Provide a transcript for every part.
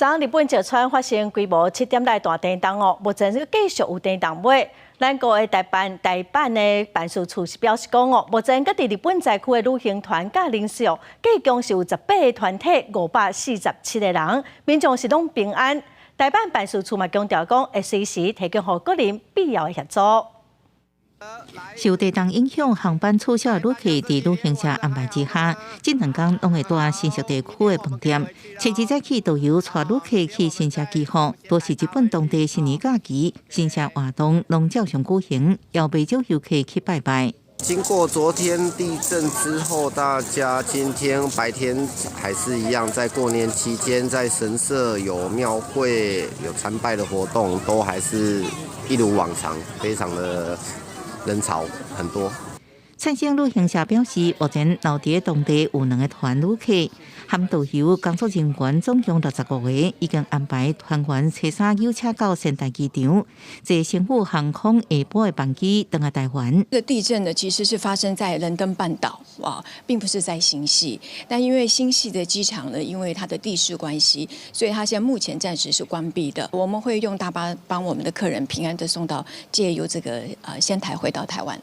昨日本石川发生规模7点大地震哦，目前继续有地震买。咱国的台办的办事处是表示讲哦，目前各地日本在区的旅行团甲人数计共是有18个团体，547个人，民众是拢平安。台办办事处嘛强调讲，会随时提供予个人必要的协助。 受地震影响，航班取消的旅客伫旅行社安排之下，这2天拢会住新宿地区的饭店。星期早起，导游带旅客去新社集合，都是日本当地新年假期，新社活动拢照常举行，邀不少游客去拜拜。 经过昨天地震之后，大家今天白天还是一样，在过年期间，在神社有庙会、有参拜的活动，都还是一如往常，非常的人潮很多。灿星旅行社表示，目前留伫当地有2个团旅客，含导游、工作人员总共65个，已经安排团员车衫邀请到仙台机场，坐成府航空下晡的班机登来台湾。这个地震呢，其实是发生在仁登半岛啊，并不是在新系。但因为新系的机场呢，因为它的地势关系，所以它现在目前暂时是关闭的。我们会用大巴帮我们的客人平安的送到，借由这个仙台回到台湾。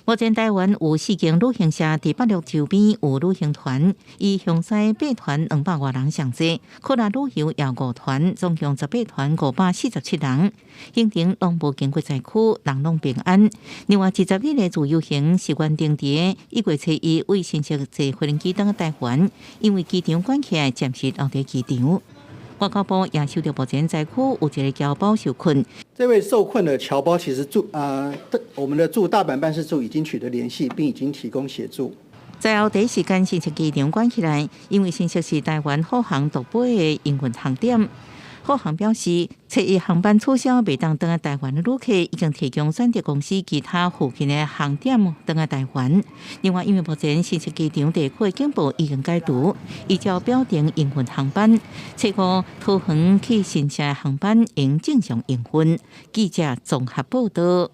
目前台湾有4间旅行社伫北陆周边有旅行团，以向西8团200多人上座，科拉旅游也5团，总共18团547人。行程拢无经过灾区，人拢平安。另外，21个自由行是原定伫1月初1为新宿坐飞机登台湾，因为机场关起来，暂时留伫机场。 外交部也收到目前灾区有一个侨胞受困。这位受困的侨胞其实我们的驻大阪办事处已经取得联系，并已经提供协助。在后第一时间，新宿机场关起来，因为新宿是台湾虎航独飞的营运航点。虎航表示，初1航班取消，未当登来台湾的旅客已经提供选择公司其他附近的航点登来台湾。另外，因为目前新宿机场地区的警报已经解除，依照表定营运航班，初5桃园去新社的航班应正常营运。记者综合报道。